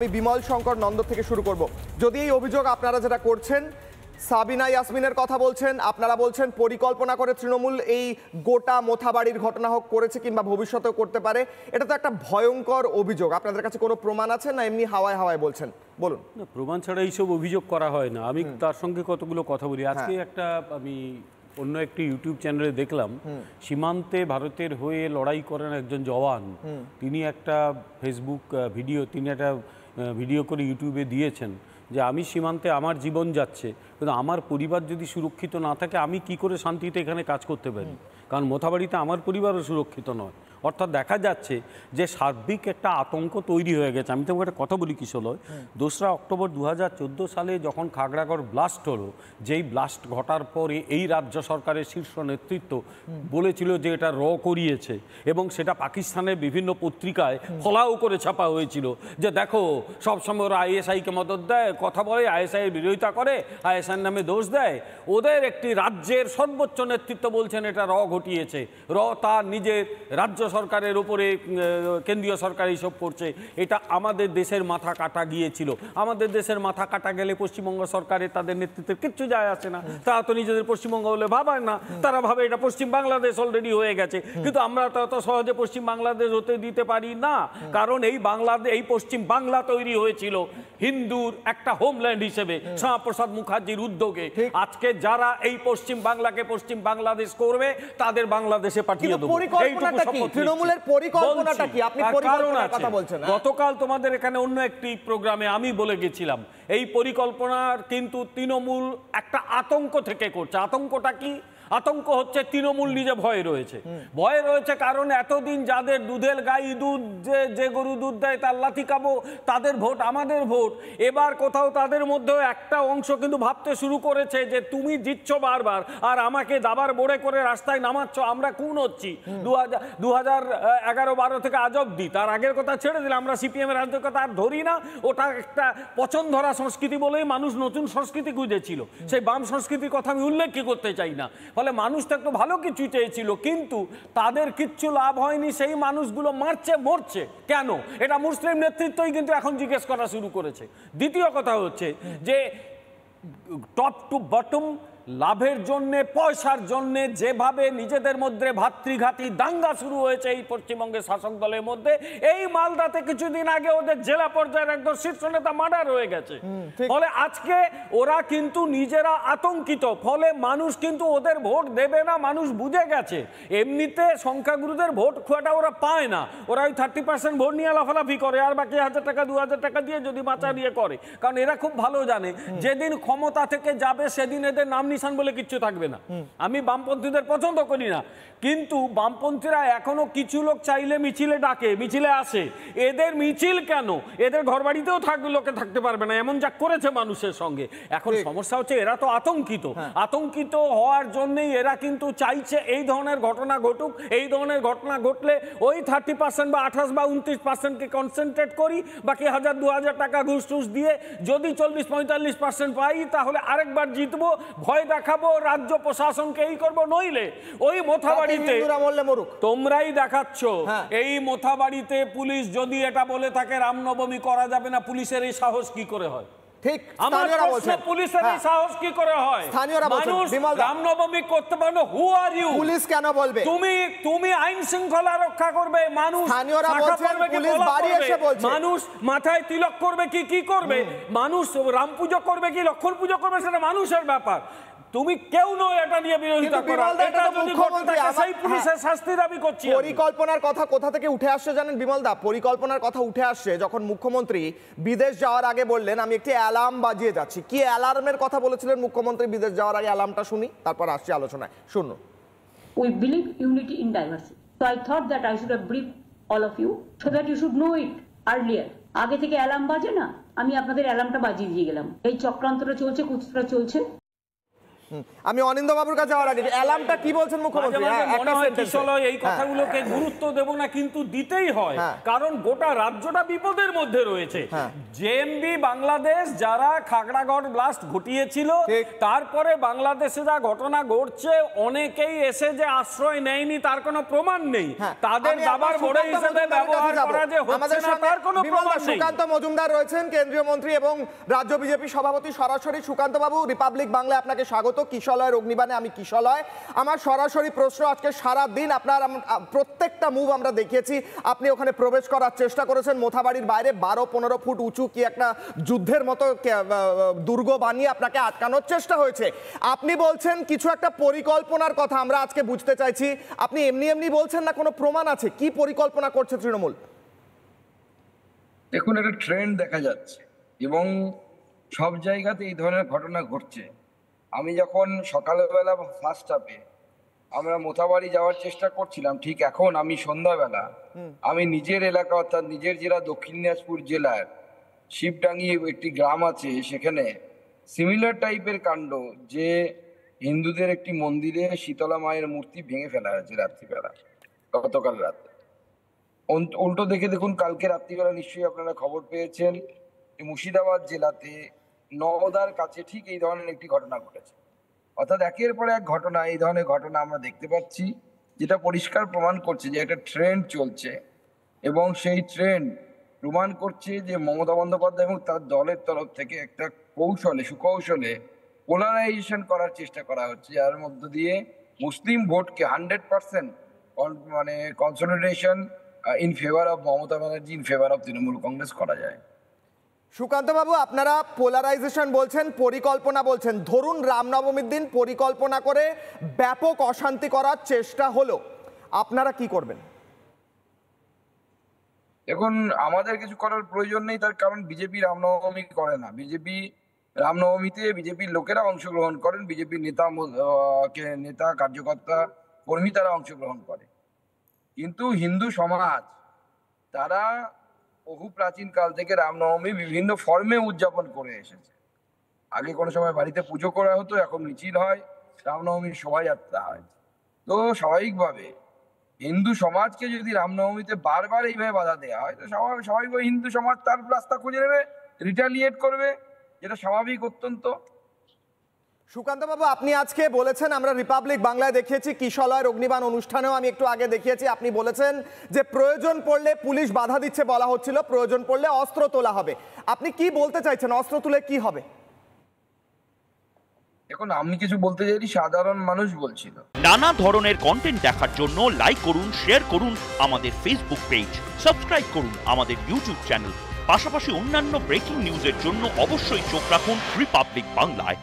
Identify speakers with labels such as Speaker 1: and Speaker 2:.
Speaker 1: আমি বিমল শঙ্কর নন্দ থেকে শুরু করব। যদি এই অভিযোগ আপনারা যেটা করছেন, সাবিনা ইয়াসমিনের কথা বলছেন, আপনারা বলছেন পরিকল্পনা করে তৃণমূল এই গোটা মোথাবাড়ির ঘটনা হোক করেছে কিংবা ভবিষ্যতেও করতে পারে, এটা তো একটা ভয়ঙ্কর অভিযোগ। আপনাদের কাছে কোনো প্রমাণ আছে না এমনি হাওয়ায় হাওয়ায় বলছেন? বলুন।
Speaker 2: না, প্রমাণ ছাড়া এইসব অভিযোগ করা হয় না। আমি তার সঙ্গে কতগুলো কথা বলি। আজকে আমি অন্য একটি ইউটিউব চ্যানেলে দেখলাম, সীমান্তে ভারতের হয়ে লড়াই করেন একজন জওয়ান, তিনি একটা ফেসবুক ভিডিও, ভিডিও করে ইউটিউবে দিয়েছেন যে আমি সীমান্তে আমার জীবন যাচ্ছে, কিন্তু আমার পরিবার যদি সুরক্ষিত না থাকে আমি কি করে শান্তিতে এখানে কাজ করতে পারি, কারণ মোথাবাড়িতে আমার পরিবারও সুরক্ষিত নয়। অর্থাৎ দেখা যাচ্ছে যে সার্বিক একটা আতঙ্ক তৈরি হয়ে গেছে। আমি তোমাকে একটা কথা বলি কিশোর, 2রা অক্টোবর 2014 সালে যখন খাগড়াগড় ব্লাস্ট হলো, যেই ব্লাস্ট ঘটার পরে এই রাজ্য সরকারের শীর্ষ নেতৃত্ব বলেছিল যে এটা করিয়েছে, এবং সেটা পাকিস্তানের বিভিন্ন পত্রিকায় ফলাও করে ছাপা হয়েছিল যে দেখো সবসময় ওরা আইএসআইকে মদত দেয়, কথা বলে, আইএসআইয়ের বিরোধিতা করে, আইএসআইয়ের নামে দোষ দেয়। ওদের একটি রাজ্যের সর্বোচ্চ নেতৃত্ব বলছেন এটা ঘটিয়েছে, তার নিজের রাজ্য সরকারের উপরে কেন্দ্রীয় সরকার এইসব করছে। এটা আমাদের দেশের মাথা কাটা গিয়েছিল। আমাদের দেশের মাথা কাটা গেলে পশ্চিমবঙ্গ সরকারের তাদের নেতৃত্বের কিচ্ছু যায় আসে না। তারা তো নিজেদের পশ্চিমবঙ্গ বলে ভাবায় না, তারা ভাবে এটা পশ্চিম বাংলাদেশ অলরেডি হয়ে গেছে। কিন্তু আমরা তো অত সহজে পশ্চিম বাংলাদেশ হতে দিতে পারি না, কারণ এই পশ্চিম বাংলা তৈরি হয়েছিল হিন্দুর একটা হোমল্যান্ড হিসেবে শ্যামাপ্রসাদ মুখার্জির উদ্যোগে। আজকে যারা এই পশ্চিম বাংলাকে পশ্চিম বাংলাদেশ করবে তাদের বাংলাদেশে পাঠিয়ে দেবো।
Speaker 1: তৃণমূলের পরিকল্পনাটা কি? আপনি পরিকল্পনার কথা বলছেন।
Speaker 2: গতকাল তোমাদের এখানে অন্য একটি প্রোগ্রামে আমি বলে গেছিলাম এই পরিকল্পনার কিন্তু তৃণমূল একটা আতঙ্ক থেকে করছে। আতঙ্কটা কি? আতঙ্ক হচ্ছে তৃণমূল নিজে ভয়ে রয়েছে, কারণ এতদিন যাদের দুধের গাই দুধ, যে গরু দুধ দেয় তার লাথি খাবো, তাদের ভোট আমাদের ভোট। এবার কোথাও তাদের মধ্যে একটা অংশ কিন্তু ভাবতে শুরু করেছে যে তুমি জিতছো বারবার আর আমাকে দাবার বোড়ে করে রাস্তায় নামাচ্ছ, আমরা কোন হচ্ছি 2011-12 থেকে আজ অব্দি। তার আগের কথা ছেড়ে দিলে, আমরা সিপিএম এর রাজনৈতিক কথা আর ধরি না, ওটা একটা পছন্দ ধরা সংস্কৃতি বলেই মানুষ নতুন সংস্কৃতি খুঁজেছিল। সেই বাম সংস্কৃতির কথা আমি উল্লেখ করতে চাই না। ফলে মানুষ তো একটু ভালো কিছু চেয়েছিল, কিন্তু তাদের কিচ্ছু লাভ হয়নি। সেই মানুষগুলো মরছে কেন? এটা মুসলিম নেতৃত্বই কিন্তু এখন জিজ্ঞেস করা শুরু করেছে। দ্বিতীয় কথা হচ্ছে যে টপ টু বটম লাভের জন্য, পয়সার জন্য যেভাবে নিজেদের মধ্যে ভাতৃঘাতী দাঙ্গা শুরু হয়েছে এই পশ্চিমবঙ্গের শাসক দলের মধ্যে, এই মালদাতে কিছুদিন আগে ওদের জেলা পর্যায়ের একদম শীর্ষ নেতা মার্ডার হয়ে গেছে। ফলে আজকে ওরা কিন্তু নিজেরা আতঙ্কিত, ফলে মানুষ কিন্তু ওদের ভোট দেবে না, মানুষ বুঝে গেছে। এমনিতে সংখ্যাগুরুদের ভোট খুঁটা ওরা পায় না, ওরা ওই 30% ভোট নিয়ে লাফালাফি করে, আর বাকি 1000 টাকা 2000 টাকা দিয়ে যদি বাঁচা দিয়ে করে। কারণ এরা খুব ভালো জানে যেদিন ক্ষমতা থেকে যাবে সেদিন এদের নাম বলে কিচ্ছু থাকবে না। আমি বামপন্থীদের পছন্দ করি না, কিন্তু বামপন্থীরা এখনো কিছু লোক চাইলে মিছিলে ডাকে, মিছিলে আসে। এদের মিছিল কেন? এদের ঘর বাড়িতেও লোকে থাকতে পারবে না, এমন যা করেছে মানুষের সঙ্গে। এখন সমস্যা হচ্ছে এরা তো আতঙ্কিত হওয়ার জন্যই এরা কিন্তু চাইছে এই ধরনের ঘটনা ঘটুক। এই ধরনের ঘটনা ঘটলে ওই 30% বা 28 বা 29%কে কনসেন্ট্রেট করি, বাকি 1000-2000 টাকা ঘুষ টুস দিয়ে যদি 40-45% পাই তাহলে আরেকবার জিতবো, ভয় দেখাবো রাজ্য প্রশাসনকে, এই করবো। নইলে ওই মোথাবাড়িতে তোমরাই দেখাচ্ছ, এই মোথাবাড়িতে পুলিশ যদি এটা বলে থাকে রামনবমী করা যাবে না, পুলিশের এই সাহস কি করে হয়?
Speaker 1: ঠিক,
Speaker 2: পুলিশের এই সাহস কি করে হয়? মানুষ রামনবমী করতে পারবে, হু আর ইউ? পুলিশ কেন বলবে? তুমি আইন শৃঙ্খলা রক্ষা করবে, মানুষ মানুষ মাথায় তিলক করবে কি করবে, মানুষ রাম পুজো করবে কি লক্ষ্মণ পুজো করবে, সেটা মানুষের ব্যাপার। তুমি কেউ নয় এটা নিয়ে বিরোধিতা করা। এটা যদি সেই পুলিশের শাস্তি দাবি করছি।
Speaker 1: পরিকল্পনার কথা কোথা থেকে উঠে আসছে জানেন বিমল দা? পরিকল্পনার কথা উঠে আসছে যখন মুখ্যমন্ত্রী বিদেশ যাওয়ার আগে বললেন আমি একটি অ্যালার্ম বাজিয়ে যাচ্ছি। কি অ্যালার্মের কথা বলেছিলেন মুখ্যমন্ত্রী বিদেশ যাওয়ার আগে? অ্যালার্মটা শুনি, তারপর আসছি আলোচনায়। শুনুন।
Speaker 3: We believe unity in diversity. So I thought that I should have briefed all of you so that you should know it earlier. আগে থেকে অ্যালার্ম বাজে না, আমি আপনাদের অ্যালার্মটা বাজিয়ে দিয়ে গেলাম। এই চক্রান্তটা চলছে, কুচটা চলছে।
Speaker 1: আমি অনিন্দ বাবুর কাছে যাওয়ার আগে অ্যালার্মটা কি বলছেন মুখ্যমন্ত্রী?
Speaker 2: মাঝে মাঝে মনে
Speaker 1: একটা
Speaker 2: হয়
Speaker 1: sentence-এ।
Speaker 2: কিশলয় এই কথাগুলোকে গুরুত্ব দেব না, কিন্তু দিতেই হয়, কারণ গোটা রাজ্যটা বিপদের মধ্যে রয়েছে। জেএমবি বাংলাদেশ যারা খাগড়াগড় ব্লাস্ট ঘটিয়েছিল, তারপরে বাংলাদেশে যা ঘটনা ঘটছে, অনেকেই এসে যে আশ্রয় নেয়নি তার কোনো প্রমাণ নেই, তাদের দাবার বড় হিসেবে ব্যবহার করা যে হচ্ছে না তার কোনো প্রমাণ নেই।
Speaker 1: সুকান্ত মজুমদার রয়েছেন, কেন্দ্রীয় মন্ত্রী এবং রাজ্য বিজেপি সভাপতি। সরাসরি সুকান্ত বাবু, রিপাবলিক বাংলায় আপনাকে স্বাগত। কিশলয়ের অগ্নিবাণে আমি কিশলয়। আমার সরাসরি প্রশ্ন, আজকে সারা দিন আপনার প্রত্যেকটা মুভ আমরা দেখিয়েছি, আপনি ওখানে প্রবেশ করার চেষ্টা করেছেন। মোথাবাড়ির বাইরে 12-15 ফুট উঁচু কি একটা যুদ্ধের মতো দুর্গ বানিয়ে আপনাকে আটকানোর চেষ্টা হয়েছে। আপনি বলছেন কিছু একটা পরিকল্পনার কথা, আমরা আজকে বুঝতে চাইছি। আপনি এমনি এমনি বলছেন না, কোনো প্রমাণ আছে? কি পরিকল্পনা করছে তৃণমূল?
Speaker 4: দেখুন, একটা ট্রেন্ড দেখা যাচ্ছে এবং সব জায়গাতে এই ধরনের ঘটনা ঘটছে। আমি যখন সকালবেলা ফার্স্ট হাফে আমরা মোথাবাড়ি যাওয়ার চেষ্টা করছিলাম, ঠিক এখন আমি সন্ধ্যাবেলা আমি নিজের এলাকা অর্থাৎ নিজের জেলা দক্ষিণ দিনাজপুর জেলার শিবডাঙ্গি একটি গ্রাম আছে, সেখানে সিমিলার টাইপের কাণ্ড, যে হিন্দুদের একটি মন্দিরে শীতলা মায়ের মূর্তি ভেঙে ফেলা হয়েছে রাত্রিবেলা, গতকাল রাতে। উল্টো দেখে দেখুন, কালকে রাত্রিবেলা নিশ্চয়ই আপনারা খবর পেয়েছেন, মুর্শিদাবাদ জেলাতে নওদার কাছে ঠিক এই ধরনের একটি ঘটনা ঘটেছে। অর্থাৎ একের পর এক ঘটনা, এই ধরনের ঘটনা আমরা দেখতে পাচ্ছি, যেটা পরিষ্কার প্রমাণ করছে যে একটা ট্রেন্ড চলছে এবং সেই ট্রেন্ড প্রমাণ করছে যে মমতা বন্দ্যোপাধ্যায় এবং তার দলের তরফ থেকে একটা সুকৌশলে পোলারাইজেশন করার চেষ্টা করা হচ্ছে, যার মধ্য দিয়ে মুসলিম ভোটকে 100% মানে consolidation in favour of Mamata Banerjee, in favour of Trinamool Congress করা যায়।
Speaker 1: সুকান্ত বাবু, আপনারা পোলারাইজেশন বলছেন, পরিকল্পনা বলছেন। ধরুন রামনবমীর দিন পরিকল্পনা করে ব্যাপক অশান্তি করার চেষ্টা হলো, আপনারা কি করবেন?
Speaker 4: এখন আমাদের কিছু করার প্রয়োজন নেই, তার কারণ বিজেপি রামনবমী করে না। বিজেপি রামনবমীতে বিজেপির লোকেরা অংশগ্রহণ করেন, বিজেপির নেতা কার্যকর্তা কর্মী তারা অংশগ্রহণ করে। কিন্তু হিন্দু সমাজ তারা বহু প্রাচীন কাল থেকে রামনবমী বিভিন্ন ফর্মে উদযাপন করে এসেছে। আগে কোনো সময় বাড়িতে পুজো করা হতো, এখন মিছিল হয়, রামনবমীর শোভাযাত্রা হয়। তো স্বাভাবিকভাবে হিন্দু সমাজকে যদি রামনবমীতে বারবার এইভাবে বাধা দেওয়া হয়, তো স্বাভাবিকভাবে হিন্দু সমাজ তার রাস্তা খুঁজে নেবে, রিটালিয়েট করবে, যেটা স্বাভাবিক অত্যন্ত।
Speaker 1: সুকান্ত বাবু, আপনি আজকে বলেছেন, আমরা রিপাবলিক বাংলায় দেখিয়েছি, কিশলয়ের অগ্নিবাণ অনুষ্ঠানেও আমি একটু আগে দেখিয়েছি, আপনি বলেছেন যে প্রয়োজন পড়লে পুলিশ বাধা দিচ্ছে, বলা হচ্ছিল প্রয়োজন পড়লে অস্ত্র তোলা হবে। আপনি কি বলতে চাইছেন? অস্ত্র তুলে কি হবে?
Speaker 4: এখন আমি কিছু বলতে চাইছি, সাধারণ মানুষ বলছিল।
Speaker 5: নানা ধরনের কন্টেন্ট দেখার জন্য লাইক করুন, শেয়ার করুন আমাদের ফেসবুক পেজ, সাবস্ক্রাইব করুন আমাদের ইউটিউব চ্যানেল। পাশাপাশি অন্যান্য ব্রেকিং নিউজের জন্য অবশ্যই চোখ রাখুন রিপাবলিক বাংলায়।